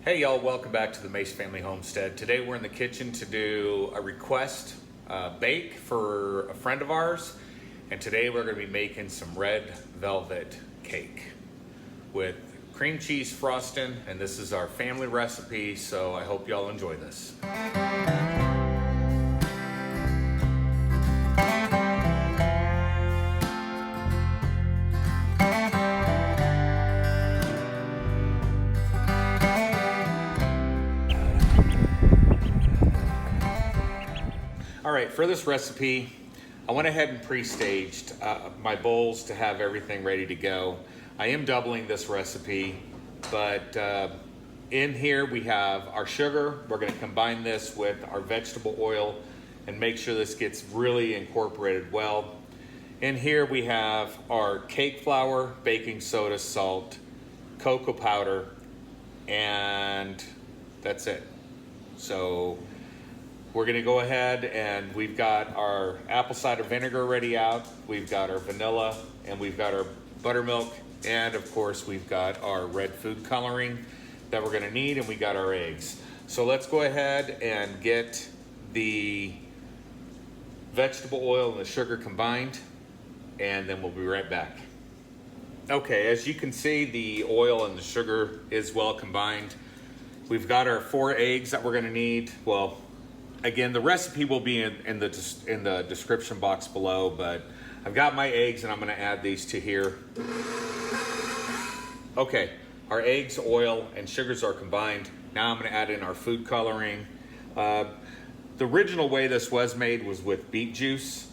Hey y'all, welcome back to the Mace Family Homestead. Today we're in the kitchen to do a request bake for a friend of ours. And today we're gonna be making some red velvet cake with cream cheese frosting. And this is our family recipe, so I hope y'all enjoy this. All right, for this recipe, I went ahead and pre-staged my bowls to have everything ready to go. I am doubling this recipe, but in here we have our sugar. We're gonna combine this with our vegetable oil and make sure this gets really incorporated well. In here we have our cake flour, baking soda, salt, cocoa powder, and that's it. So we're gonna go ahead and we've got our apple cider vinegar ready out. We've got our vanilla and we've got our buttermilk. And of course, we've got our red food coloring that we're gonna need, and we got our eggs. So let's go ahead and get the vegetable oil and the sugar combined, and then we'll be right back. Okay, as you can see, the oil and the sugar is well combined. We've got our 4 eggs that we're gonna need. Well, again, the recipe will be in the description box below, but I've got my eggs and I'm gonna add these to here. Okay, our eggs, oil, and sugars are combined. Now I'm gonna add in our food coloring. The original way this was made was with beet juice.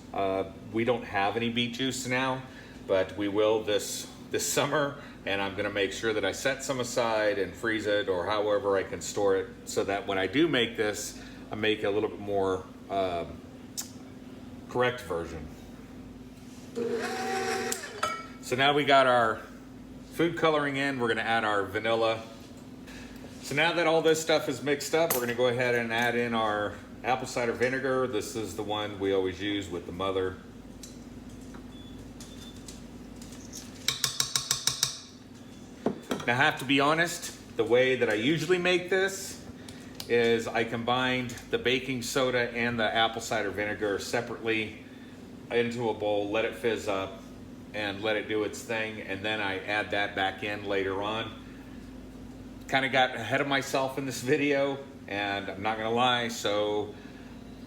We don't have any beet juice now, but we will this summer, and I'm gonna make sure that I set some aside and freeze it, or however I can store it, so that when I do make this, I make a little bit more correct version. So now we got our food coloring in, we're gonna add our vanilla. So now that all this stuff is mixed up, we're gonna go ahead and add in our apple cider vinegar. This is the one we always use with the mother. Now I have to be honest, the way that I usually make this is I combined the baking soda and the apple cider vinegar separately into a bowl, let it fizz up and let it do its thing, and then I add that back in later on. Kind of got ahead of myself in this video, and I'm not gonna lie, so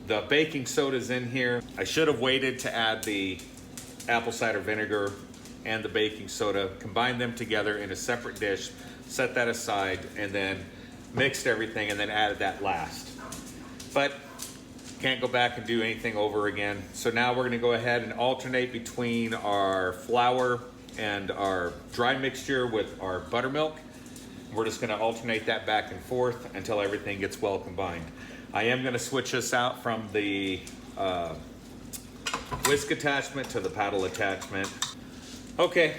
the baking soda's in here. I should have waited to add the apple cider vinegar and the baking soda, combine them together in a separate dish, set that aside, and then mixed everything and then added that last. But can't go back and do anything over again. So now we're gonna go ahead and alternate between our flour and our dry mixture with our buttermilk. We're just gonna alternate that back and forth until everything gets well combined. I am gonna switch this out from the whisk attachment to the paddle attachment. Okay,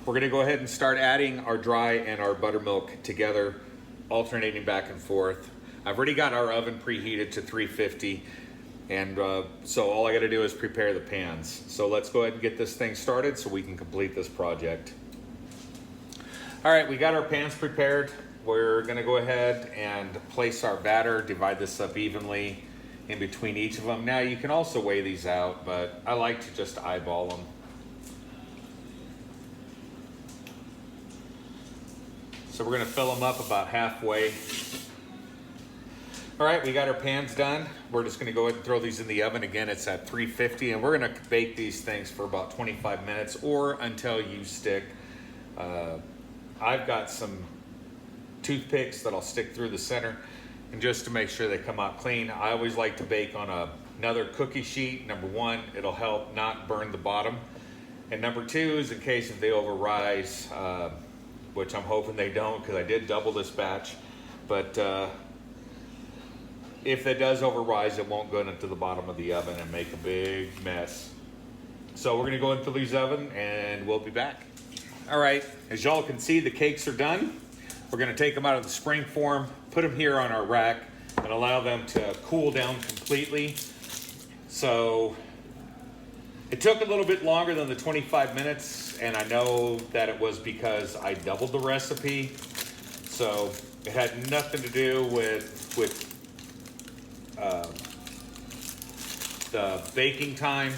we're gonna go ahead and start adding our dry and our buttermilk together, alternating back and forth. I've already got our oven preheated to 350, and so all I gotta do is prepare the pans. So let's go ahead and get this thing started so we can complete this project. All right, we got our pans prepared. We're gonna go ahead and place our batter, divide this up evenly in between each of them. Now you can also weigh these out, but I like to just eyeball them. So we're gonna fill them up about halfway. All right, we got our pans done. We're just gonna go ahead and throw these in the oven. Again, it's at 350, and we're gonna bake these things for about 25 minutes or until you stick. I've got some toothpicks that I'll stick through the center, and just to make sure they come out clean. I always like to bake on another cookie sheet. Number one, it'll help not burn the bottom. And number two is in case if they overrise, which I'm hoping they don't, because I did double this batch. But if it does overrise, it won't go into the bottom of the oven and make a big mess. So we're gonna go into these oven and we'll be back. All right, as y'all can see, the cakes are done. We're gonna take them out of the spring form, put them here on our rack, and allow them to cool down completely. So it took a little bit longer than the 25 minutes, and I know that it was because I doubled the recipe. So It had nothing to do with the baking time.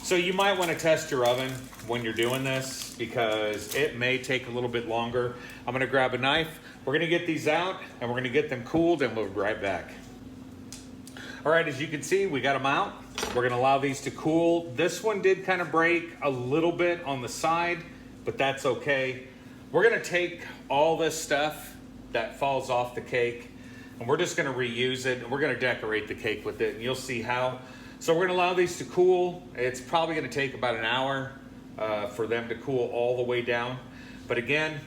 So you might want to test your oven when you're doing this because it may take a little bit longer. I'm going to grab a knife. We're going to get these out and we're going to get them cooled and we'll be right back. All right, as you can see, we got them out. We're going to allow these to cool. This one did kind of break a little bit on the side, but that's okay. We're going to take all this stuff that falls off the cake and we're just going to reuse it and we're going to decorate the cake with it and you'll see how. So we're going to allow these to cool. It's probably going to take about an hour for them to cool all the way down. But again,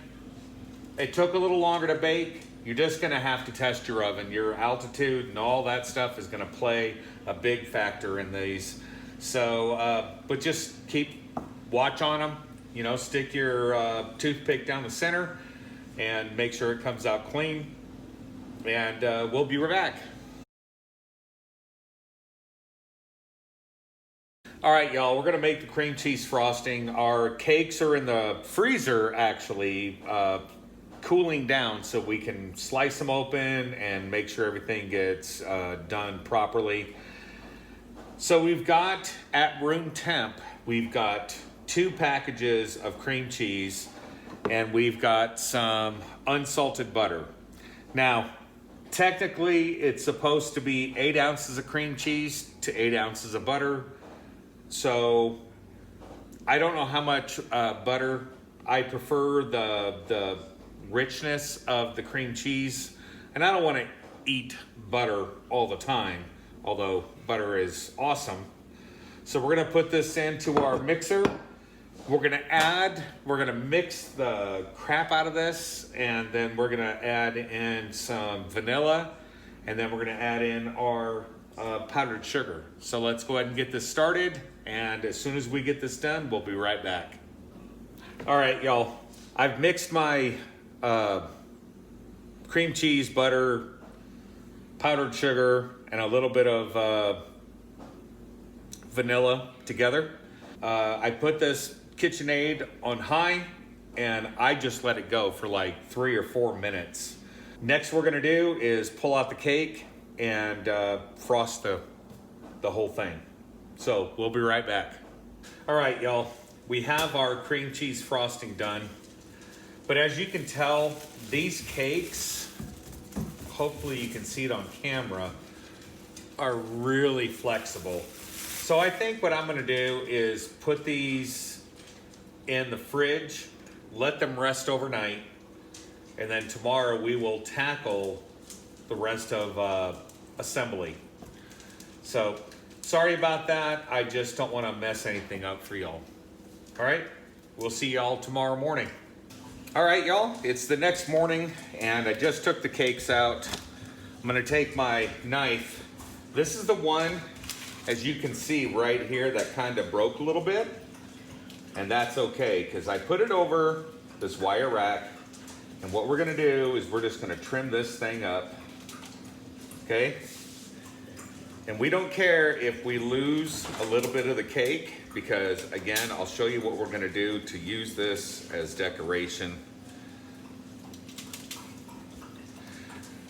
it took a little longer to bake. You're just going to have to test your oven. Your altitude and all that stuff is going to play a big factor in these. So, but just watch on them. You know, stick your toothpick down the center and make sure it comes out clean. And we'll be right back. All right, y'all, we're gonna make the cream cheese frosting. Our cakes are in the freezer, actually, cooling down so we can slice them open and make sure everything gets done properly. So we've got, at room temp, we've got 2 packages of cream cheese and we've got some unsalted butter. Now, technically, it's supposed to be 8 ounces of cream cheese to 8 ounces of butter. So I don't know how much butter. I prefer the richness of the cream cheese. And I don't want to eat butter all the time, although butter is awesome. So we're going to put this into our mixer. We're going to mix the crap out of this, and then we're going to add in some vanilla, and then we're going to add in our powdered sugar. So let's go ahead and get this started. And as soon as we get this done, we'll be right back. All right, y'all. I've mixed my cream cheese, butter, powdered sugar, and a little bit of vanilla together. I put this KitchenAid on high, and I just let it go for like 3 or 4 minutes. Next we're gonna do is pull out the cake and frost the whole thing. So we'll be right back. All right, y'all, we have our cream cheese frosting done. But as you can tell, these cakes, hopefully you can see it on camera, are really flexible. So I think what I'm gonna do is put these in the fridge, let them rest overnight, and then tomorrow we will tackle the rest of assembly. So sorry about that. I just don't want to mess anything up for y'all. All right, we'll see y'all tomorrow morning. All right, y'all, it's the next morning and I just took the cakes out. I'm gonna take my knife. This is the one, as you can see right here, that kind of broke a little bit. And that's okay, because I put it over this wire rack. And what we're gonna do is we're just gonna trim this thing up, okay? And we don't care if we lose a little bit of the cake, because again, I'll show you what we're gonna do to use this as decoration.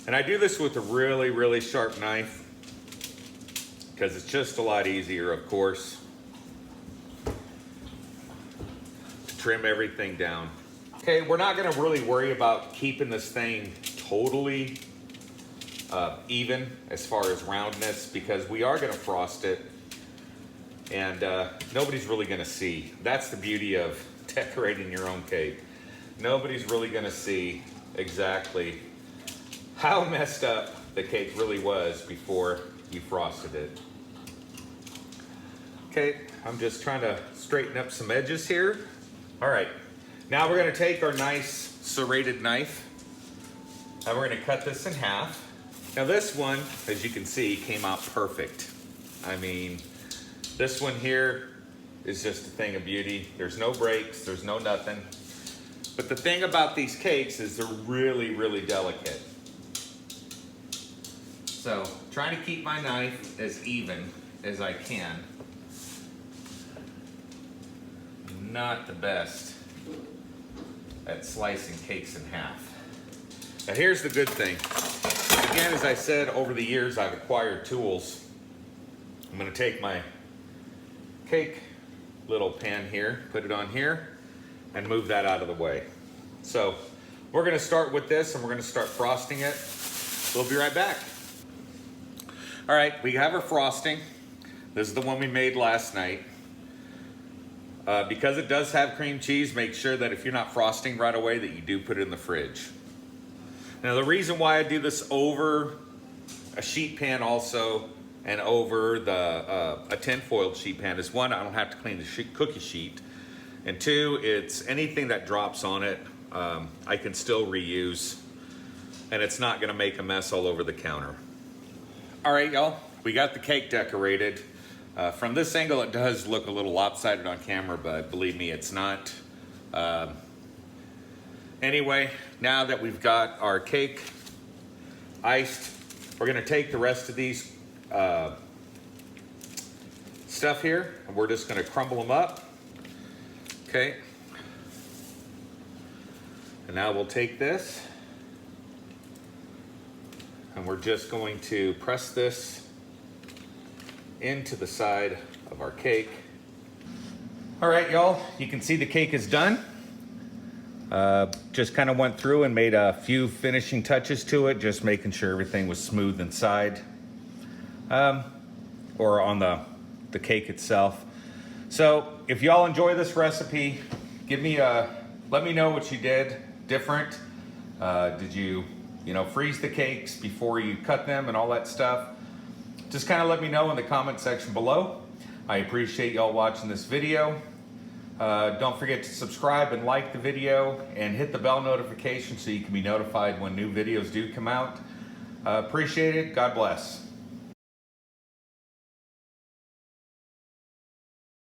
And I do this with a really, really sharp knife, because it's just a lot easier, of course, to trim everything down. Okay, we're not gonna really worry about keeping this thing totally even as far as roundness, because we are gonna frost it and nobody's really gonna see. That's the beauty of decorating your own cake. Nobody's really gonna see exactly how messed up the cake really was before you frosted it. Okay, I'm just trying to straighten up some edges here. All right, now we're gonna take our nice serrated knife and we're gonna cut this in half. Now this one, as you can see, came out perfect. I mean, this one here is just a thing of beauty. There's no breaks, there's no nothing. But the thing about these cakes is they're really, really delicate. So, trying to keep my knife as even as I can. Not the best at slicing cakes in half. Now here's the good thing. Again, as I said, over the years I've acquired tools. I'm gonna take my cake little pan here, put it on here, and move that out of the way. So we're gonna start with this and we're gonna start frosting it. We'll be right back. All right, we have our frosting. This is the one we made last night. Because it does have cream cheese, make sure that if you're not frosting right away that you do put it in the fridge. Now the reason why I do this over a sheet pan also and over a tin-foiled sheet pan is, one, I don't have to clean the cookie sheet, and two, it's anything that drops on it I can still reuse, and it's not gonna make a mess all over the counter. All right, y'all, we got the cake decorated. From this angle, it does look a little lopsided on camera, but believe me, it's not. Anyway, now that we've got our cake iced, we're gonna take the rest of these stuff here, and we're just gonna crumble them up, okay? And now we'll take this, and we're just going to press this into the side of our cake. All right, y'all, you can see the cake is done. Just kind of went through and made a few finishing touches to it, just making sure everything was smooth inside, or on the cake itself. So if y'all enjoy this recipe, let me know what you did different. Did you freeze the cakes before you cut them and all that stuff? Just kind of let me know in the comment section below. I appreciate y'all watching this video. Don't forget to subscribe and like the video and hit the bell notification so you can be notified when new videos do come out. Appreciate it. God bless.